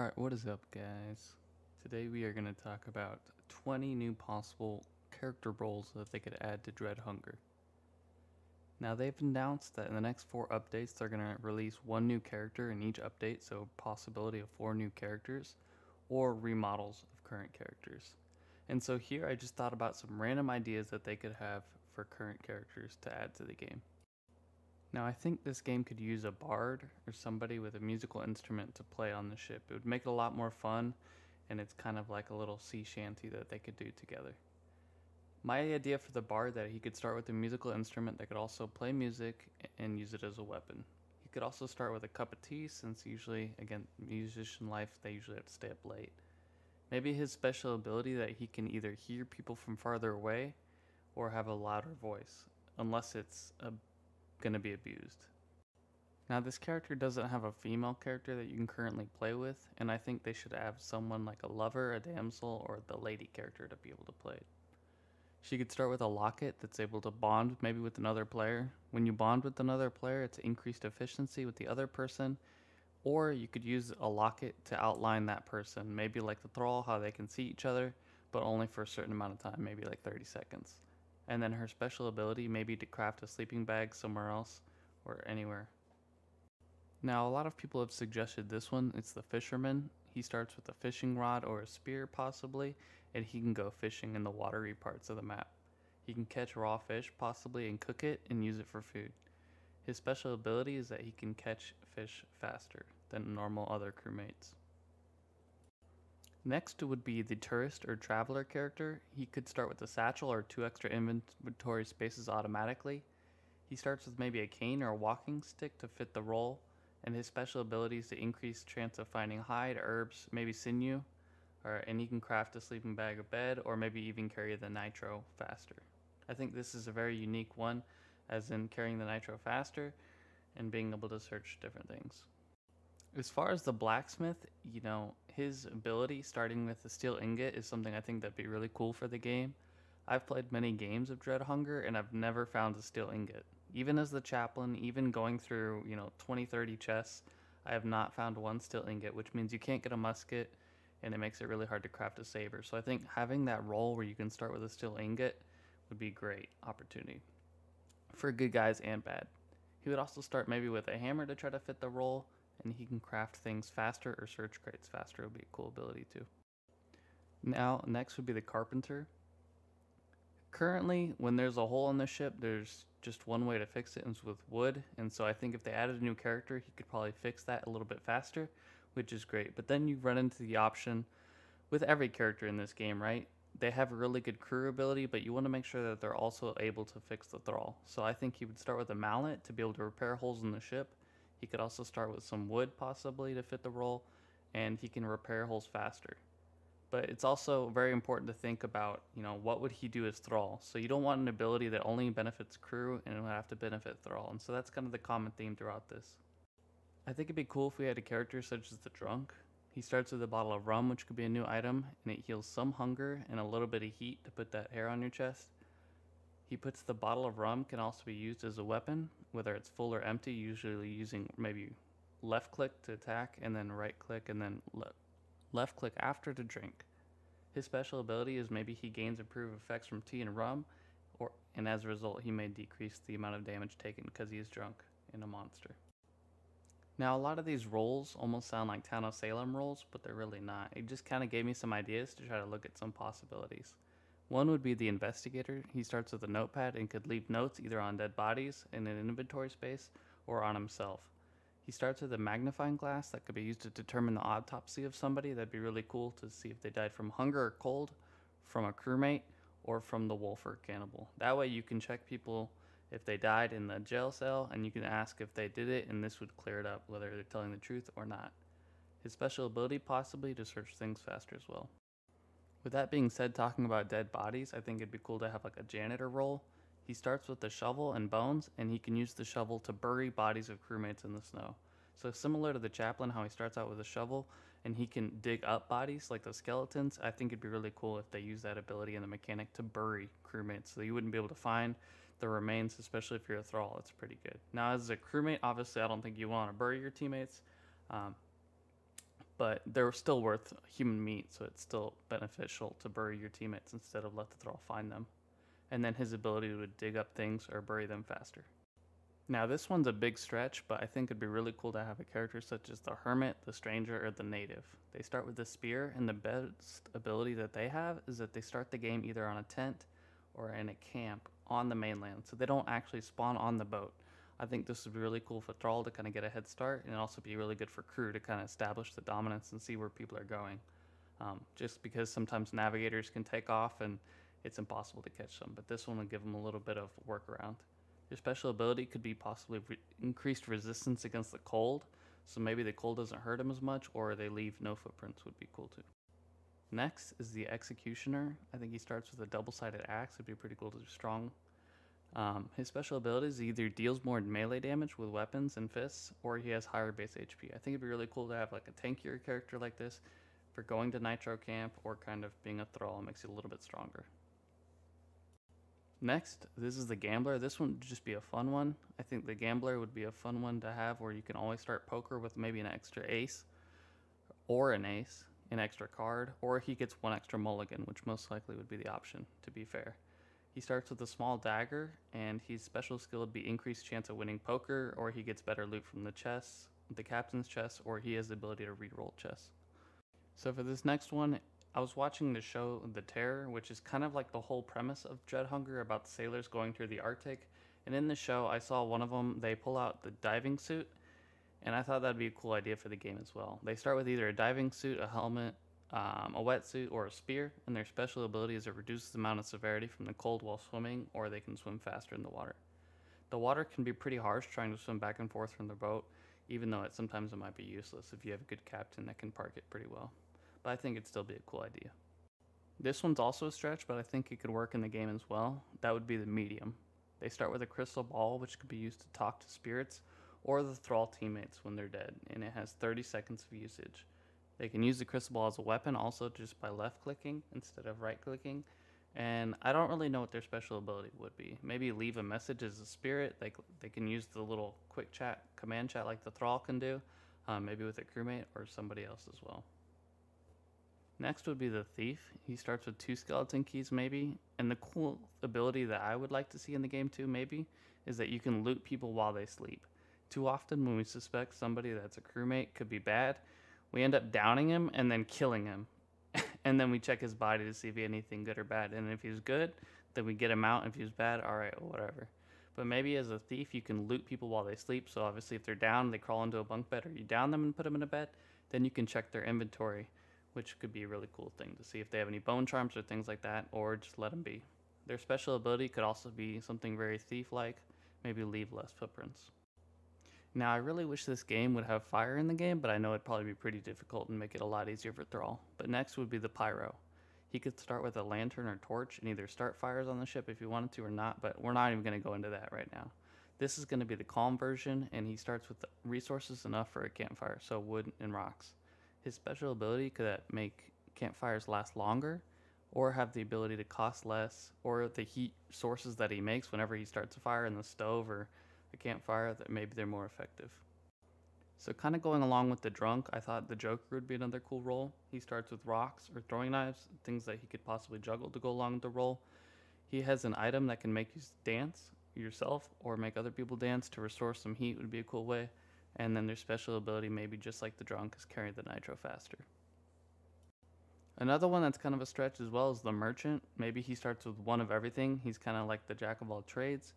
Alright, what is up, guys? Today we are going to talk about 20 new possible character roles that they could add to Dread Hunger. Now, they've announced that in the next 4 updates, they're going to release 1 new character in each update, so possibility of 4 new characters, or remodels of current characters. And so here I just thought about some random ideas that they could have for current characters to add to the game. Now, I think this game could use a bard or somebody with a musical instrument to play on the ship. It would make it a lot more fun, and it's kind of like a little sea shanty that they could do together. My idea for the bard that he could start with a musical instrument that could also play music and use it as a weapon. He could also start with a cup of tea, since usually, again, musician life, they usually have to stay up late. Maybe his special ability that he can either hear people from farther away or have a louder voice, unless it's going to be abused. Now, this character doesn't have a female character that you can currently play with, and I think they should have someone like a lover, a damsel, or the lady character to be able to play it. She could start with a locket that's able to bond maybe with another player. When you bond with another player, it's increased efficiency with the other person, or you could use a locket to outline that person, maybe like the thrall, how they can see each other, but only for a certain amount of time, maybe like 30 seconds. And then her special ability may be to craft a sleeping bag somewhere else or anywhere. Now, a lot of people have suggested this one. It's the Fisherman. He starts with a fishing rod or a spear possibly, and he can go fishing in the watery parts of the map. He can catch raw fish possibly and cook it and use it for food. His special ability is that he can catch fish faster than normal other crewmates. Next would be the tourist or traveler character. He could start with a satchel or 2 extra inventory spaces automatically. He starts with maybe a cane or a walking stick to fit the role, and his special ability is to increase chance of finding hide, herbs, maybe sinew, and he can craft a sleeping bag or bed, or maybe even carry the nitro faster. I think this is a very unique one, as in carrying the nitro faster and being able to search different things. As far as the blacksmith, his ability starting with the steel ingot is something I think that'd be really cool for the game. I've played many games of Dread Hunger and I've never found a steel ingot. Even as the chaplain, even going through, 20, 30 chests, I have not found one steel ingot, which means you can't get a musket and it makes it really hard to craft a saber. So I think having that role where you can start with a steel ingot would be a great opportunity for good guys and bad. He would also start maybe with a hammer to try to fit the role, and he can craft things faster or search crates faster. Would be a cool ability too. Now, next would be the Carpenter. Currently, when there's a hole in the ship, there's just one way to fix it, and it's with wood. And so I think if they added a new character, he could probably fix that a little bit faster, which is great. But then you run into the option with every character in this game, right? They have a really good crew ability, but you want to make sure that they're also able to fix the thrall. So I think he would start with a mallet to be able to repair holes in the ship. He could also start with some wood possibly to fit the role, and he can repair holes faster. But it's also very important to think about, what would he do as thrall? So you don't want an ability that only benefits crew and it would have to benefit thrall. And so that's kind of the common theme throughout this. I think it'd be cool if we had a character such as the drunk. He starts with a bottle of rum, which could be a new item, and it heals some hunger and a little bit of heat to put that hair on your chest. He puts the bottle of rum can also be used as a weapon, whether it's full or empty, usually using maybe left click to attack and then right click and then left click after to drink. His special ability is maybe he gains improved effects from tea and rum, and as a result he may decrease the amount of damage taken because he is drunk and a monster. Now, a lot of these roles almost sound like Town of Salem roles, but they're really not. It just kind of gave me some ideas to try to look at some possibilities. One would be the Investigator. He starts with a notepad and could leave notes either on dead bodies in an inventory space or on himself. He starts with a magnifying glass that could be used to determine the autopsy of somebody. That'd be really cool to see if they died from hunger or cold, from a crewmate, or from the wolf or cannibal. That way you can check people if they died in the jail cell, and you can ask if they did it, and this would clear it up, whether they're telling the truth or not. His special ability possibly to search things faster as well. With that being said, talking about dead bodies, I think it'd be cool to have like a janitor role. He starts with a shovel and bones, and he can use the shovel to bury bodies of crewmates in the snow. So similar to the chaplain, how he starts out with a shovel, and he can dig up bodies like the skeletons, I think it'd be really cool if they use that ability in the mechanic to bury crewmates, so you wouldn't be able to find the remains, especially if you're a thrall. It's pretty good. Now, as a crewmate, obviously I don't think you want to bury your teammates, but they're still worth human meat, so it's still beneficial to bury your teammates instead of let the thrall find them. And then his ability to dig up things or bury them faster. Now this one's a big stretch, but I think it'd be really cool to have a character such as the Hermit, the Stranger, or the Native. They start with the spear, and the best ability that they have is that they start the game either on a tent or in a camp on the mainland, so they don't actually spawn on the boat. I think this would be really cool for Thrall to kind of get a head start, and also be really good for crew to kind of establish the dominance and see where people are going. Just because sometimes navigators can take off and it's impossible to catch them, but this one will give them a little bit of workaround. Your special ability could be possibly increased resistance against the cold, so maybe the cold doesn't hurt them as much, or they leave no footprints would be cool too. Next is the Executioner. I think he starts with a double-sided axe. It'd be pretty cool to do strong. His special abilities either deals more melee damage with weapons and fists, or he has higher base HP. I think it'd be really cool to have like a tankier character like this for going to Nitro Camp, or kind of being a Thrall. It makes you a little bit stronger. Next, this is the Gambler. This one would just be a fun one. I think the Gambler would be a fun one to have where you can always start poker with maybe an extra ace, or an ace, an extra card, or he gets one extra mulligan, which most likely would be the option, to be fair. He starts with a small dagger, and his special skill would be increased chance of winning poker, or he gets better loot from the chests, the captain's chest, or he has the ability to reroll chests. So for this next one, I was watching the show The Terror, which is kind of like the whole premise of Dreadhunger about the sailors going through the Arctic. And in the show, I saw one of them, they pull out the diving suit, and I thought that'd be a cool idea for the game as well. They start with either a diving suit, a helmet, a wetsuit, or a spear, and their special ability is it reduces the amount of severity from the cold while swimming, or they can swim faster in the water. The water can be pretty harsh trying to swim back and forth from the boat, even though sometimes it might be useless if you have a good captain that can park it pretty well. But I think it'd still be a cool idea. This one's also a stretch, but I think it could work in the game as well. That would be the Medium. They start with a crystal ball, which could be used to talk to spirits or the Thrall teammates when they're dead, and it has 30 seconds of usage. They can use the crystal ball as a weapon also just by left clicking instead of right clicking, and I don't really know what their special ability would be. Maybe leave a message as a spirit. They can use the little quick chat, command chat like the Thrall can do, maybe with a crewmate or somebody else as well. Next would be the Thief. He starts with 2 skeleton keys maybe, and the cool ability that I would like to see in the game too maybe is that you can loot people while they sleep. Too often when we suspect somebody that's a crewmate could be bad, we end up downing him and then killing him. And then we check his body to see if he had anything good or bad, and if he's good, then we get him out. If he's bad, alright, well, whatever. But maybe as a thief you can loot people while they sleep, so obviously if they're down, they crawl into a bunk bed, or you down them and put them in a bed, then you can check their inventory, which could be a really cool thing to see if they have any bone charms or things like that, or just let them be. Their special ability could also be something very thief-like, maybe leave less footprints. Now, I really wish this game would have fire in the game, but I know it'd probably be pretty difficult and make it a lot easier for Thrall. But next would be the Pyro. He could start with a lantern or torch and either start fires on the ship if he wanted to or not, but we're not even going to go into that right now. This is going to be the calm version, and he starts with resources enough for a campfire, so wood and rocks. His special ability could make campfires last longer, or have the ability to cost less, or the heat sources that he makes whenever he starts a fire in the stove or a campfire, that maybe they're more effective. So kind of going along with the Drunk, I thought the Joker would be another cool role. He starts with rocks or throwing knives, things that he could possibly juggle to go along with the role. He has an item that can make you dance yourself or make other people dance to restore some heat would be a cool way. And then their special ability, maybe just like the Drunk, is carry the nitro faster. Another one that's kind of a stretch as well is the Merchant. Maybe he starts with one of everything. He's kind of like the jack of all trades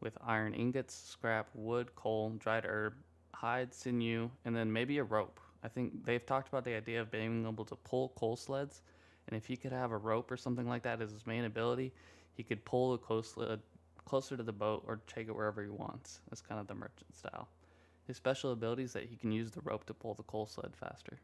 with iron ingots, scrap, wood, coal, dried herb, hide, sinew, and then maybe a rope. I think they've talked about the idea of being able to pull coal sleds, and if he could have a rope or something like that as his main ability, he could pull the coal sled closer to the boat or take it wherever he wants. That's kind of the Merchant style. His special ability is that he can use the rope to pull the coal sled faster.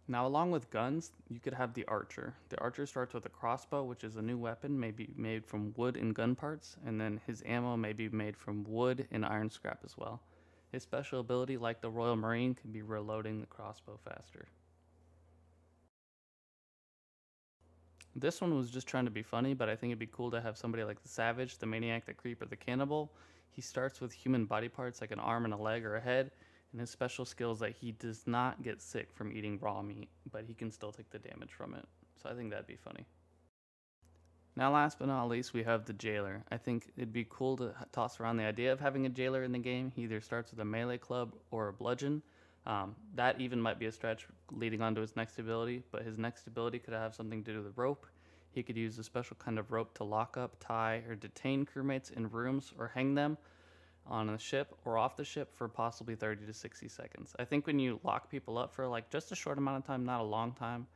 Now, along with guns, you could have the Archer. The Archer starts with a crossbow, which is a new weapon, maybe made from wood and gun parts, and then his ammo may be made from wood and iron scrap as well. His special ability, like the Royal Marine, can be reloading the crossbow faster. This one was just trying to be funny, but I think it'd be cool to have somebody like the Savage, the Maniac, the Creep, or the Cannibal. He starts with human body parts like an arm and a leg or a head, And his special skill is that he does not get sick from eating raw meat, but he can still take the damage from it. So I think that'd be funny. Now, last but not least, we have the jailer. I think it'd be cool to toss around the idea of having a jailer in the game. He either starts with a melee club or a bludgeon. That even might be a stretch leading on to his next ability, but his next ability could have something to do with rope. He could use a special kind of rope to lock up, tie, or detain crewmates in rooms or hang them on a ship or off the ship for possibly 30 to 60 seconds. I think when you lock people up for like just a short amount of time, not a long time,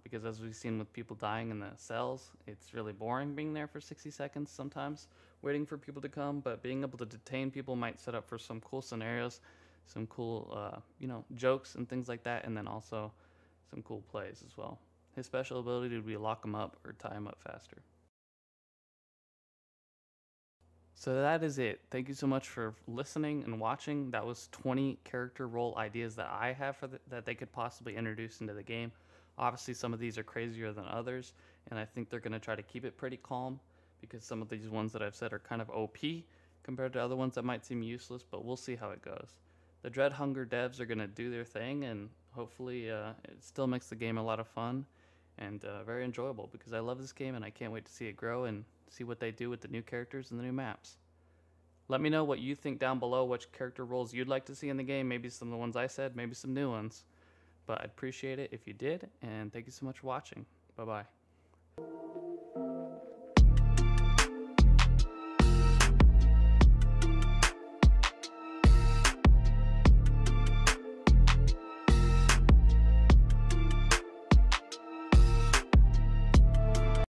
because as we've seen with people dying in the cells, it's really boring being there for 60 seconds sometimes, waiting for people to come, but being able to detain people might set up for some cool scenarios, some cool, jokes and things like that, and then also some cool plays as well. His special ability would be lock them up or tie them up faster. So that is it. Thank you so much for listening and watching. That was 20 character role ideas that I have that they could possibly introduce into the game. Obviously, some of these are crazier than others, and I think they're going to try to keep it pretty calm because some of these ones that I've said are kind of OP compared to other ones that might seem useless, but we'll see how it goes. The Dread Hunger devs are going to do their thing, and hopefully it still makes the game a lot of fun and very enjoyable because I love this game and I can't wait to see it grow and see what they do with the new characters and the new maps. Let me know what you think down below, which character roles you'd like to see in the game, maybe some of the ones I said, maybe some new ones. But I'd appreciate it if you did, and thank you so much for watching. Bye-bye.